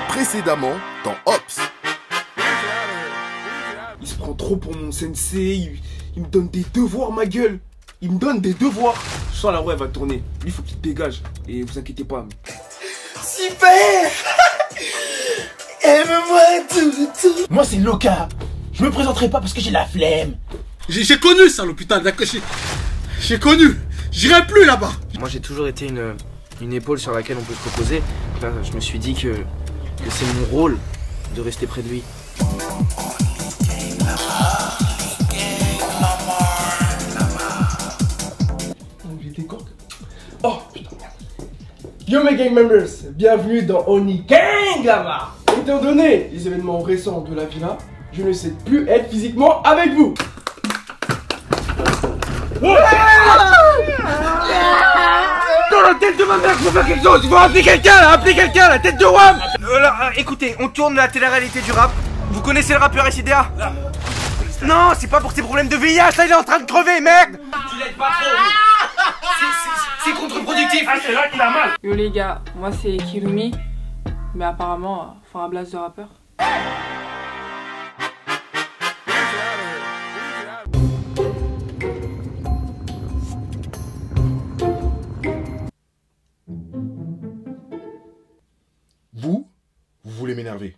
Précédemment dans Ops. Il se prend trop pour mon sensei, il me donne des devoirs, ma gueule. Il me donne des devoirs. Je sens la roue, elle va tourner. Lui, faut qu'il dégage. Et vous inquiétez pas. Super. Aime-moi tout. Moi c'est Loka. Je me présenterai pas parce que j'ai la flemme. J'ai connu ça, le putain, d'accord. J'ai connu. J'irai plus là-bas. Moi j'ai toujours été une épaule sur laquelle on peut se reposer. Là, je me suis dit que c'est mon rôle de rester près de lui. Oh putain. Yo mes gang members, bienvenue dans Oni Gang là-bas. Étant donné les événements récents de la villa, je ne sais plus être physiquement avec vous. Dans la tête de ma mère, faut faire quelque chose. Il faut appeler quelqu'un là, la tête de Wam. Écoutez, on tourne la télé-réalité du rap. Vous connaissez le rappeur SIDA? Non, c'est pas pour tes problèmes de VIH, là il est en train de crever, merde. Tu l'aides pas trop. C'est contre-productif. Ah, c'est là qu'il a mal. Yo les gars, moi c'est Kirumi, mais apparemment, faut un blast de rappeur. Vous voulez m'énerver.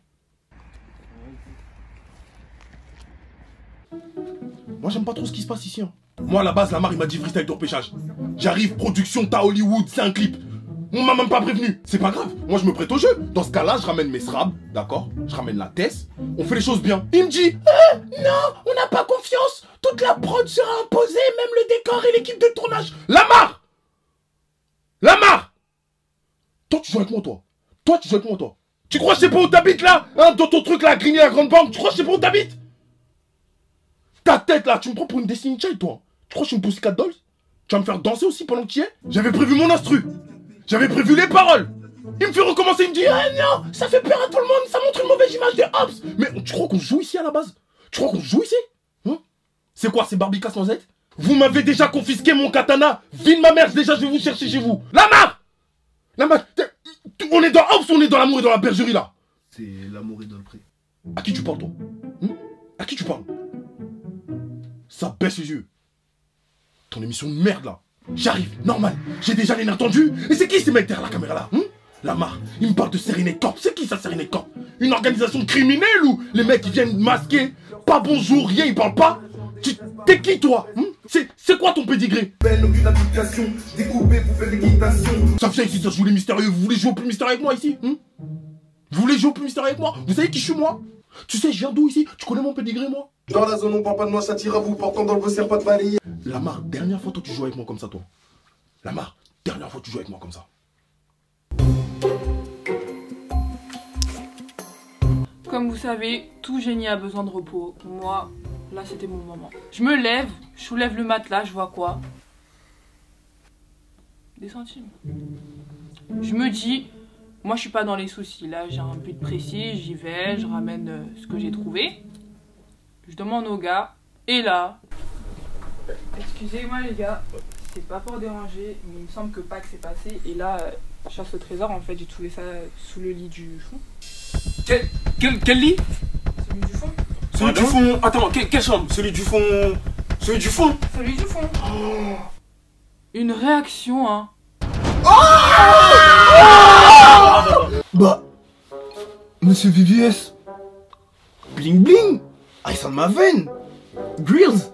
Moi j'aime pas trop ce qui se passe ici. Hein. Moi à la base, Lamar il m'a dit freestyle de repêchage. J'arrive, production, t'as Hollywood, c'est un clip. On m'a même pas prévenu. C'est pas grave, moi je me prête au jeu. Dans ce cas-là, je ramène mes SRAB, d'accord? Je ramène la Tess, on fait les choses bien. Il me dit, non, on n'a pas confiance. Toute la prod sera imposée, même le décor et l'équipe de tournage. Lamar! Toi tu joues avec moi, toi. Tu joues avec moi, toi. Tu crois que je sais pas où t'habites là? Hein, dans ton truc là, à grigner la grande banque. Tu crois que je sais pas où t'habites? Ta tête là, tu me prends pour une Destiny Child, toi. Tu crois que je suis une Pussycat Dolls? Tu vas me faire danser aussi pendant que tu y es? J'avais prévu mon instru. J'avais prévu les paroles. Il me fait recommencer, il me dit, ah non, ça fait peur à tout le monde, ça montre une mauvaise image de Ops. Mais tu crois qu'on joue ici à la base? Tu crois qu'on joue ici? Hein? C'est quoi, c'est Barbicas sans Z? Vous m'avez déjà confisqué mon katana. Vie de ma mère, déjà je vais vous chercher chez vous. Lamar, on est dans Ops ou on est dans l'amour et dans la bergerie là? C'est l'amour et dans le pré. À qui tu parles, toi? À qui tu parles? Ça baisse les yeux. Ton émission de merde là. J'arrive, normal. J'ai déjà les nerfs tendus. Et c'est qui ces mecs derrière la caméra là? Lamar, il me parle de Serenade Corp. C'est qui ça, Serenade Corp? Une organisation criminelle ou les mecs qui viennent masquer? Pas bonjour, rien, ils parlent pas? T'es qui toi? C'est quoi ton pédigré? Ça vient ici, ça joue les mystérieux. Vous voulez jouer au plus mystérieux avec moi ici? Vous voulez jouer au plus mystérieux avec moi? Vous savez qui je suis moi? Tu sais, je viens d'où ici? Tu connais mon pédigré moi? Dans la zone, on parle pas de moi, ça tire à vous, portant dans le vaisselle, pas de balayer. Lamar, dernière fois toi tu joues avec moi comme ça, toi. Lamar, dernière fois tu joues avec moi comme ça. Comme vous savez, tout génie a besoin de repos. Moi, là c'était mon moment. Je me lève, je soulève le matelas, je vois quoi? Des centimes. Je me dis, moi je suis pas dans les soucis. Là j'ai un but précis, j'y vais, je ramène ce que j'ai trouvé. Je demande au gars, et là, excusez-moi les gars, c'est pas pour déranger, mais il me semble que Pâques s'est passé, et là, je cherche le trésor, en fait, j'ai trouvé ça sous le lit du fond. Quel lit? Celui du fond. Celui du fond. Attends, quelle chambre? Celui du fond. Celui du fond. Celui du fond. Oh. Une réaction, hein. Bah, monsieur VVS. Bling bling. Ah, il sent de ma veine. Grills.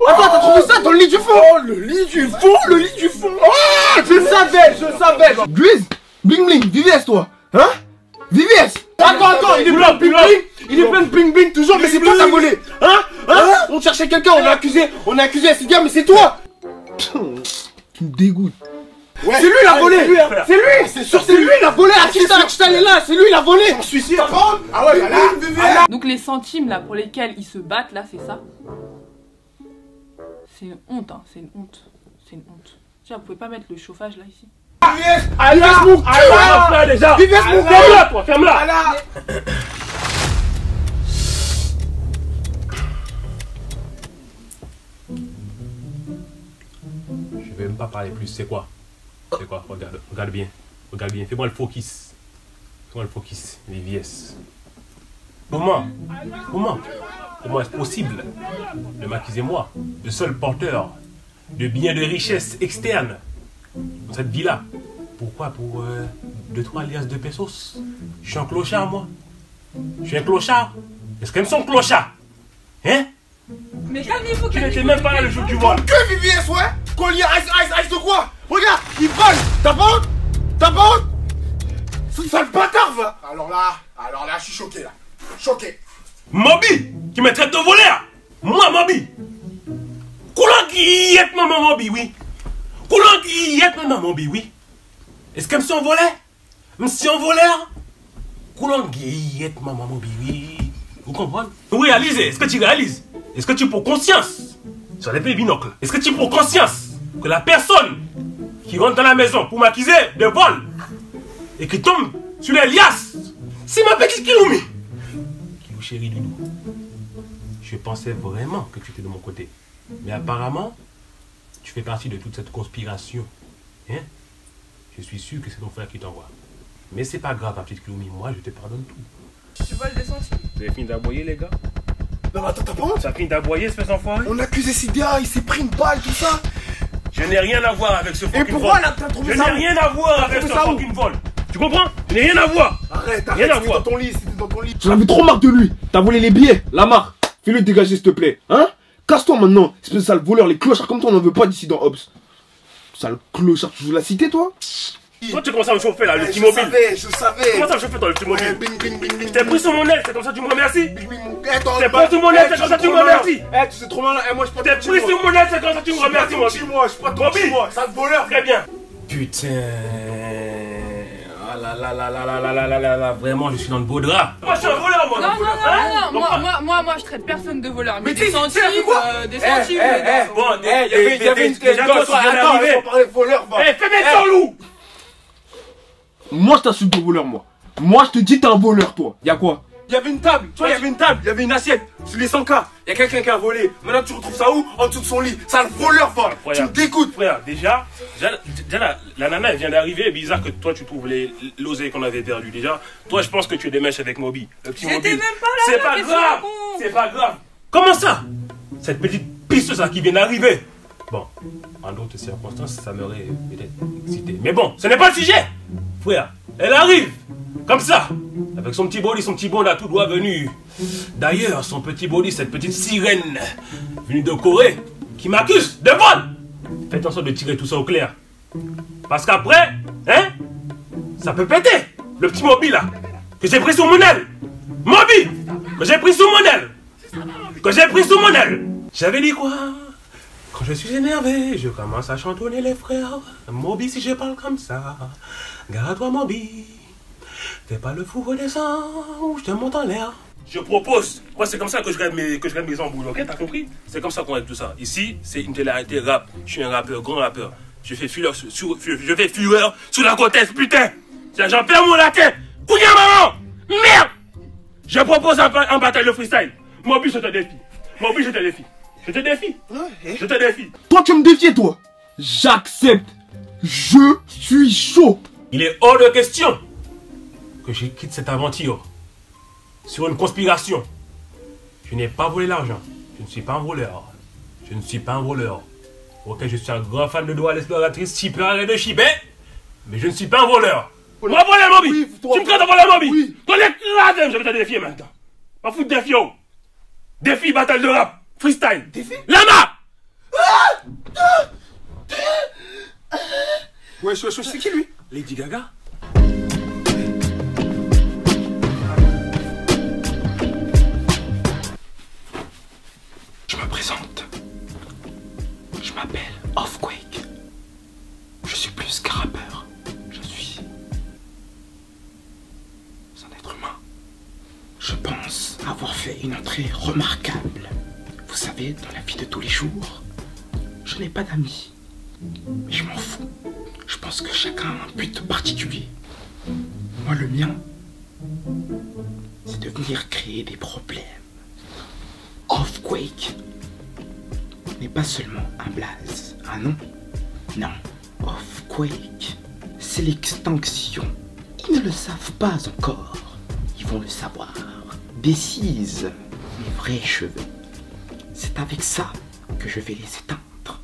Attends, t'as trouvé ça dans le lit du fond? Oh, le lit du fond, le lit du fond. Oh, je savais. Grills, bling bling, VVS toi. Hein? VVS. Attends, il est plein de bling bling. Il est plein de bling bling toujours, mais c'est toi qui as volé. Hein? On cherchait quelqu'un, on a accusé SIDA, mais c'est toi. Tu me dégoûtes. Ouais, c'est lui il a volé! C'est lui! C'est sûr, c'est lui il a volé! Akistan est là! C'est lui il a volé! J'en suis sûr! Ah ouais, là! Donc les centimes là pour lesquels ils se battent là, c'est ça? C'est une honte, hein, c'est une honte. C'est une honte. Tiens, vous pouvez pas mettre le chauffage là ici? Allez, mon cul! Déjà! Ferme-la, toi, ferme-la! Je vais même pas parler plus, c'est quoi? C'est quoi? Regarde bien. Regarde bien, fais-moi le focus. Fais-moi le focus, les VS. Comment est-ce possible de m'accuser moi, le seul porteur de biens de richesse externe dans cette vie-là? Pourquoi? Pour 2-3 liasses de pesos? Je suis un clochard, moi. Je suis un clochard. Est-ce qu'elle me sont clochard? Hein? Mais calmez-vous, Tu n'étais même pas là le jour du vol. Que VVS, ouais? Collier ice de quoi? Regarde, il vole. T'as pas honte? T'as pas honte? Ce sale bâtard, va. Alors là, je suis choqué, là. Choqué. Moby, qui me traite de voleur. Moi, Moby. Coulant qui est maman Moby, oui. Coulant qui est maman Moby, oui. Est-ce que me suis envolé? Me suis envolé? Coulant qui est maman Moby, oui. Vous comprenez? Vous réalisez? Est-ce que tu réalises? Est-ce que tu prends conscience? Sur les pays binocles. Est-ce que tu prends conscience que la personne qui rentre dans la maison pour m'accuser de vol et qui tombe sur les liasses, c'est ma petite Kiloumi? Kilou chérie Loulou. Je pensais vraiment que tu étais de mon côté. Mais apparemment, tu fais partie de toute cette conspiration. Hein? Je suis sûr que c'est ton frère qui t'envoie. Mais c'est pas grave, ma petite Kiloumi. Moi, je te pardonne tout. Tu voles des centimes. Vous avez fini d'aboyer, les gars? Non, mais attends, t'as pas honte? Ça a fini d'aboyer, ce fait enfoiré? On a accusé Sidia, il s'est pris une balle, tout ça. Je n'ai rien à voir avec ce fucking vol. Et pourquoi là, t'as trouvé Je ça n'ai où? rien à voir avec ce fucking vol. Tu comprends? Je n'ai rien à voir. Arrête, Rien à c'était voir. dans ton lit, c'était dans ton lit. J'en avais trop marre de lui. T'as volé les billets, la marque. Fais-le dégager, s'il te plaît. Hein? Casse-toi maintenant. Espèce de sale voleur, les clochards comme toi, on n'en veut pas d'ici dans Hobbs. Sale clochard, tu veux la citer, toi? Toi, tu commences à me chauffer là, le petit Je mobile. savais. Comment ça me chauffer toi, le petit mobile? Bing, bing, bing, bing. Je t'ai pris sur mon aile, c'est comme ça que tu me remercies? Bing, bing, bing. T'es pris sur mon aile, c'est comme ça que tu me remercies? Eh, tu sais trop malin. Eh, moi, je suis pas T'es pris sur mon aile, c'est comme ça que tu me remercies, mon petit. moi, je suis pas ton petit, moi. Sale voleur. Très bien. Putain. Ah là là là là là là là là là là. Vraiment, je suis dans le beau drap. Moi, je suis un voleur, moi. Non, moi je traite personne de voleur. Mais des centimes, des centimes. Bon, Il y avait une déjà, toi, tu viens d'arriver. on parlait de voleur, va. Eh, fais mettre ton loup. Moi, je t'insulte de voleur, moi. Moi, je te dis, t'es un voleur, toi. Y'a quoi? Il y avait une table, tu vois, il y avait une table, il y avait une assiette. Sur les 100K, il y a quelqu'un qui a volé. Maintenant, tu retrouves ça où? En dessous de son lit. Sale voleur, va. Tu me dégoûtes. Frère, déjà la nana elle vient d'arriver. Bizarre que toi tu trouves l'oseille qu'on avait perdu. Déjà, toi je pense que tu es des mèches avec Moby. Le petit J'étais Moby. même pas là. C'est pas grave. C'est pas grave. Comment ça? Cette petite pisseuse là qui vient d'arriver. Bon, en d'autres circonstances, ça m'aurait peut-être excité. Mais bon, ce n'est pas le sujet. Frère, elle arrive. Comme ça. Avec son petit body, son petit bon là, tout doigt venu. D'ailleurs, son petit body, cette petite sirène venue de Corée, qui m'accuse de vol. Faites en sorte de tirer tout ça au clair. Parce qu'après, hein, ça peut péter. Le petit Moby là, que j'ai pris sous mon aile. Moby, que j'ai pris sous mon aile. Que j'ai pris sous mon aile. J'avais dit quoi? Quand je suis énervé, je commence à chantonner les frères. Moby, si je parle comme ça, garde-toi Moby. Fais pas le fou, redescends, ou je te monte en l'air. Je propose, moi c'est comme ça que je gagne mes embrouilles, ok? T'as compris? C'est comme ça qu'on aide tout ça. Ici, c'est une télé-réalité rap. Je suis un rappeur, grand rappeur. Je fais fureur sur la côte est, putain! J'en perds mon latin! Couillard maman! Merde! Je propose un bataille de freestyle. Moby, je te défie. Moby, je te défie. Je te défie. Je te défie. Toi, tu me défies, toi. J'accepte. Je suis chaud. Il est hors de question que je quitte cette aventure sur une conspiration. Je n'ai pas volé l'argent. Je ne suis pas un voleur. Je ne suis pas un voleur. Ok, je suis un grand fan de Dora l'exploratrice, shipper et de shipper, mais je ne suis pas un voleur. Moi, voler Moby! Oui, Tu me prends de voler Moby! Oui. Toi, l'écrasem, je vais te défier maintenant. Pas foutre défi, oh! Défi, bataille de rap, freestyle. Défi? Lama! Ouais, c'est qui lui? Lady Gaga? Je me présente. Je m'appelle Offquake. Je suis plus qu'un rappeur. Je suis un être humain. Je pense avoir fait une entrée remarquable. Vous savez, dans la vie de tous les jours, je n'ai pas d'amis. Mais je m'en fous. Je pense que chacun a un but particulier. Moi, le mien, c'est de venir créer des problèmes. Offquake n'est pas seulement un blaze, un nom. Non, Offquake, c'est l'extinction. Ils ne le savent pas encore. Ils vont le savoir. Décise mes vrais cheveux. C'est avec ça que je vais les éteindre.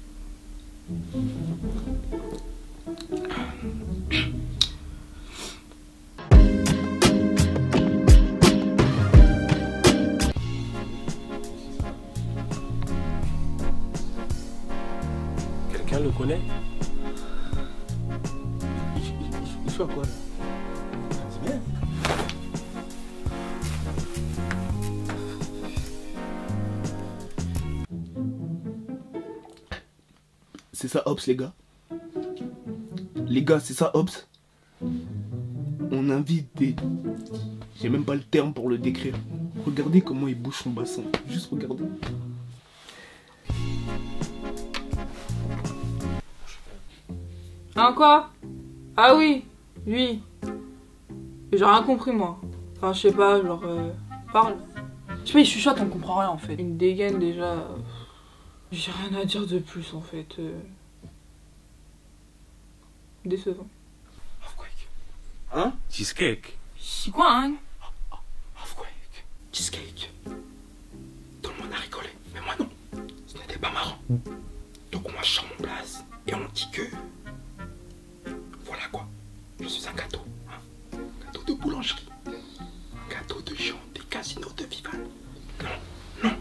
Quelqu'un le connaît? Il fait quoi là? C'est bien. C'est ça Ops les gars. Les gars, c'est ça Ops. On invite des... J'ai même pas le terme pour le décrire. Regardez comment il bouge son bassin. Juste regardez. Hein, quoi? Ah oui, lui. J'ai rien compris, moi. Enfin, je sais pas, genre... parle. Je sais pas, il chuchote, on comprend rien, en fait. Une dégaine, déjà... J'ai rien à dire de plus, en fait. Décevant. Hein? Cheesecake. C'est quoi, hein? Earthquake. Cheesecake. Tout le monde a rigolé, mais moi non. Ce n'était pas marrant. Donc moi je sors mon place et on dit que... Voilà quoi. Je suis un gâteau. Hein? Un gâteau de boulangerie. Un gâteau de gens des casinos de Vival. Non, non,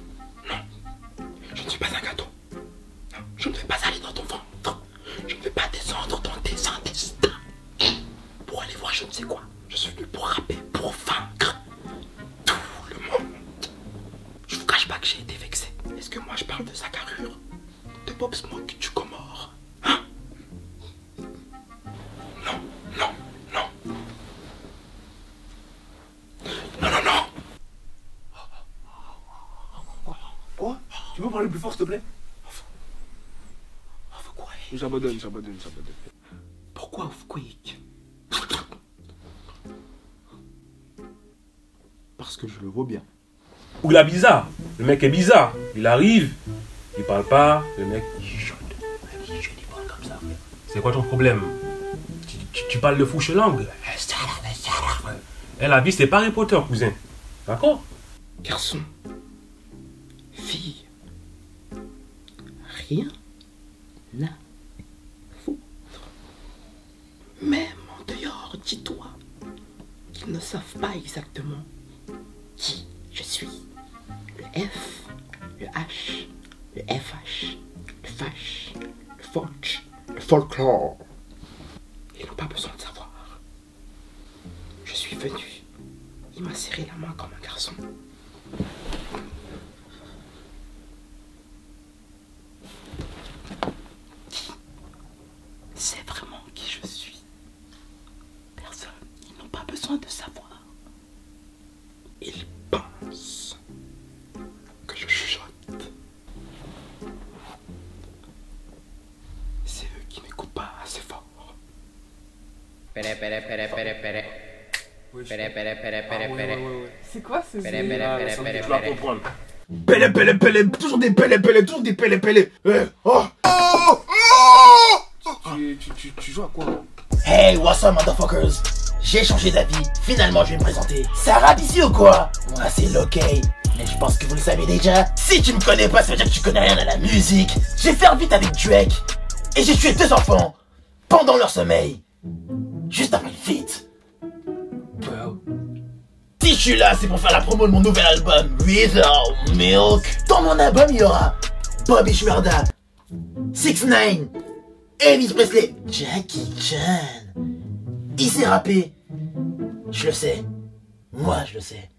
non. Je ne suis pas un gâteau. Non, je ne vais pas aller dans ton ventre. Je ne vais pas descendre dans tes intestins. Pour aller voir je ne sais quoi. Je suis venu pour rapper, pour vaincre tout le monde. Je vous cache pas que j'ai été vexé. Est-ce que moi je parle de sa carrure? De Pop Smoke du Comore? Hein? Non, non, non. Non, non, non. Quoi? Tu peux parler plus fort s'il te plaît? J'abandonne. Pourquoi Earthquake? Parce que je le vois bien. Ou il est bizarre. Le mec est bizarre. Il arrive, il parle pas, le mec il chuchote. Il parle comme ça. C'est quoi ton problème? Tu parles de fouche langue. La vie c'est pas Harry Potter, cousin. D'accord? Garçon. Fille. Rien à foutre. Même en dehors, dis-toi qu'ils ne savent pas exactement qui je suis. Le F, le H, le FH, le Fash, le Forge, le Folklore. Ils n'ont pas besoin de savoir. Je suis venu. Il m'a serré la main comme un garçon. C'est vraiment qui je suis. Personne. Ils n'ont pas besoin de savoir. Ils pensent que je chuchote. C'est eux qui n'écoutent pas assez fort. C'est quoi ce Tu vas comprendre. Pélé, toujours des pélé. Oh. Tu joues à quoi? Hey, what's up, motherfuckers? J'ai changé d'avis. Finalement, je vais me présenter. Ça rappe ici ou quoi? Moi, c'est Lokay. Mais je pense que vous le savez déjà. Si tu me connais pas, ça veut dire que tu connais rien à la musique. J'ai fait un beat avec Drake. Et j'ai tué 2 enfants. Pendant leur sommeil. Juste après le feat. Bro. Si je suis là, c'est pour faire la promo de mon nouvel album, Without Milk. Dans mon album, il y aura Bobby Shmurda, 6ix9ine, Elvis Presley, Jackie Chan. Il s'est rappé. Je le sais. Moi, je le sais.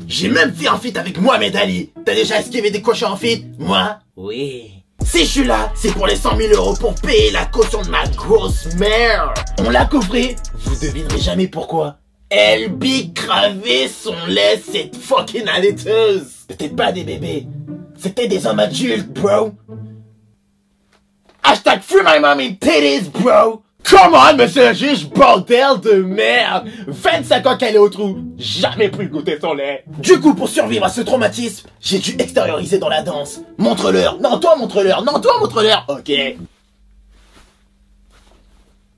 J'ai même fait un feat avec Mohamed Ali. T'as déjà esquivé des cochons en feat? Moi? Oui. Si je suis là, c'est pour les 100 000 € pour payer la caution de ma grosse mère. On l'a coffré. Vous devinerez jamais pourquoi. Elle pique gravé son lait, cette fucking allaiteuse. C'était pas des bébés. C'était des hommes adultes, bro. Hashtag free my mommy titties, bro. Come on, monsieur le juge, bordel de merde. 25 ans qu'elle est au trou. Jamais pu goûter son lait. Du coup, pour survivre à ce traumatisme, j'ai dû extérioriser dans la danse. Montre-leur. Non, toi, montre-leur. Non, toi, montre-leur. Ok.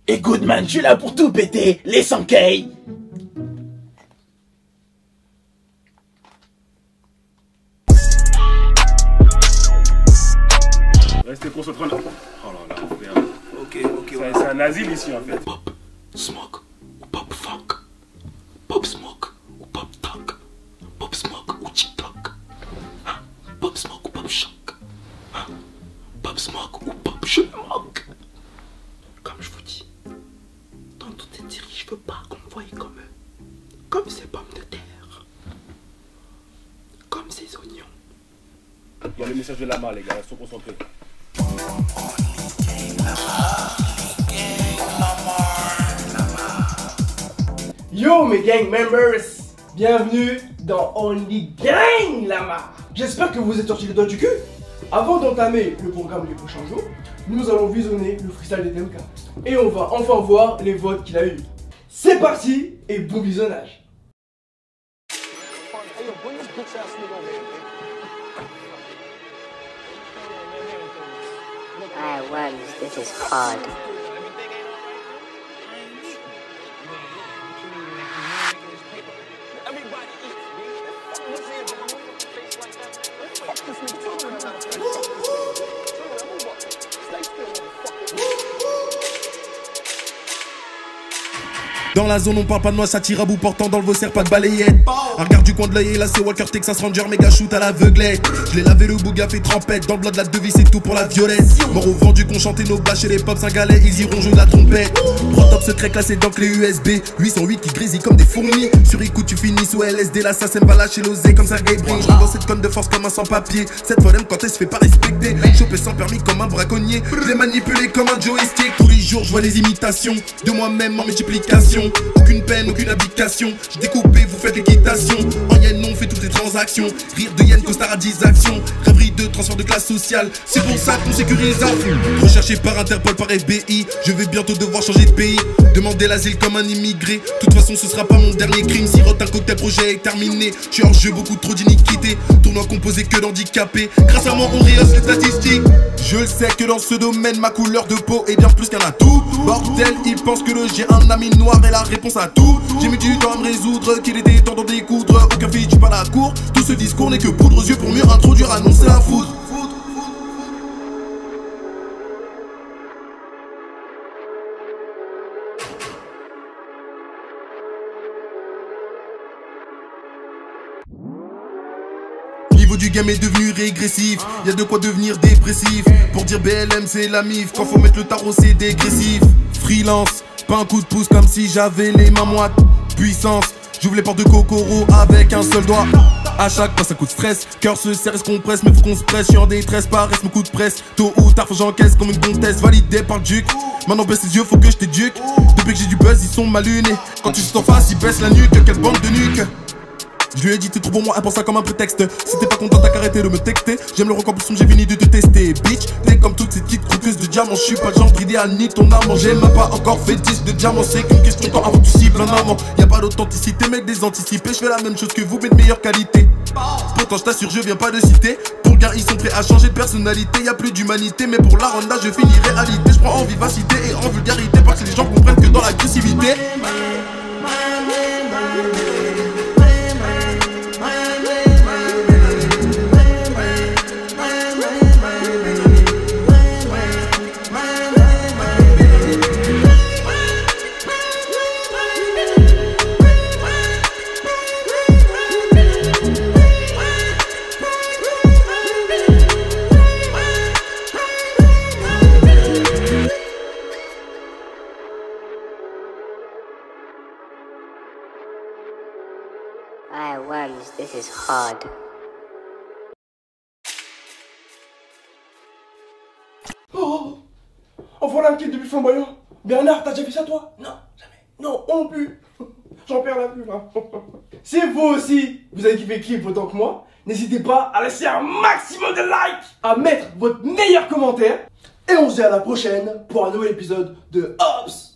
Écoute man, je suis là pour tout péter, les 100K. Restez concentrés. Oh là là, frère. Ok, C'est un asile ici en fait. Pop smoke ou pop fuck. Pop smoke ou pop talk. Pop smoke ou TikTok. Hein? Pop smoke ou pop choc. Hein? Pop smoke ou pop je me moque. Comme je vous dis, dans toutes ces séries, je veux pas qu'on me voie comme ces pommes de terre. Comme ces oignons. Il y a le message de Lama, les gars, restons concentrés. Yo mes gang members, bienvenue dans Only Gang Lama. J'espère que vous êtes sortis les doigts du cul. Avant d'entamer le programme des prochains jours, nous allons visionner le freestyle des TMK. Et on va enfin voir les votes qu'il a eu. C'est parti et bon visionnage. This is hard. Dans la zone on parle pas de moi, ça tire à bout portant dans le Vaussaire, pas de balayette. Un regard du coin de l'œil et là c'est Walker Texas Ranger, méga shoot à l'aveuglette. Je l'ai lavé le bouga fait trempette, dans le bloc de la devise c'est tout pour la violette. Mort au vendu qu'on chantait nos bâches et les pops un galet, ils iront jouer de la trompette. 3 top secrets classés dans clé USB, 808 qui grésillent comme des fourmis. Sur écoute tu finis sous LSD, l'assassin va lâcher l'osé comme Sergey Brin. Je rentre dans cette conne de force comme un sans-papier. Cette fois même quand elle se fait pas respecter, chopé sans permis comme un braconnier. Je l'ai manipulé comme un joystick. Tous les jours je vois les imitations de moi-même en multiplication. Aucune peine, aucune abdication. J'ai découpé, vous faites l'équitation. En yen, on fait toutes les transactions. Rire de yen, costard à 10 actions. Rêverie de transfert de classe sociale. C'est pour ça qu'on sécurise à fond. Recherché par Interpol, par FBI. Je vais bientôt devoir changer de pays. Demander l'asile comme un immigré. De toute façon, ce sera pas mon dernier crime. Sirote un cocktail, projet est terminé. Je suis hors jeu, beaucoup trop d'iniquité. Tournoi composé que d'handicapés. Grâce à moi, on rehausse les statistiques. Je le sais que dans ce domaine, ma couleur de peau est bien plus qu'un atout. Bordel, ils pensent que j'ai un ami noir et la réponse à tout. J'ai mis du temps à me résoudre qu'il était temps d'en découdre. Aucun feature pas la cour. Tout ce discours n'est que poudre aux yeux pour mieux introduire, annoncer la foudre. Niveau du game est devenu régressif, y'a de quoi devenir dépressif. Pour dire BLM c'est la mif, quand faut mettre le tarot c'est dégressif. Freelance, pas un coup de pouce comme si j'avais les mains moites. Puissance, j'ouvre les portes de Kokoro avec un seul doigt. À chaque pas un coup de stress, cœur se serre et se compresse, mais faut qu'on se presse. Je suis en détresse, paresse mon coup de presse. Tôt ou tard faut j'encaisse comme une comtesse validée par le duc. Maintenant baisse les yeux, faut que je t'éduque. Depuis que j'ai du buzz, ils sont mal lunés. Quand tu t'en face, ils baissent la nuque, quelle bande de nuque. Je lui ai dit t'es trop pour moi, prends ça comme un prétexte. Si t'es pas content t'as qu'à arrêter de me texter. J'aime le rock en plus j'ai fini de te tester. Bitch, t'es comme toutes ces petites croqueuses de diamants. Je suis pas le genre idéal ni ton amant. J'ai même pas encore fait 10 de diamants. C'est qu'une question de temps avant que tu cibles un amant. Y'a pas d'authenticité mec des anticipés. Je fais la même chose que vous mais de meilleure qualité. Pourtant je t'assure je viens pas de citer. Pour le gars ils sont prêts à changer de personnalité. Y'a plus d'humanité mais pour la ronda je finis réalité. Je prends en vivacité et en vulgarité parce que les gens comprennent que dans l'agressivité. This is hard. Oh, voilà un kit de plus flamboyant. Bernard, t'as déjà vu ça toi? Non, jamais. Non, on plus. J'en perds la vue là. Si vous aussi, vous avez kiffé le clip autant que moi, n'hésitez pas à laisser un maximum de likes, à mettre votre meilleur commentaire. Et on se dit à la prochaine pour un nouvel épisode de Ops.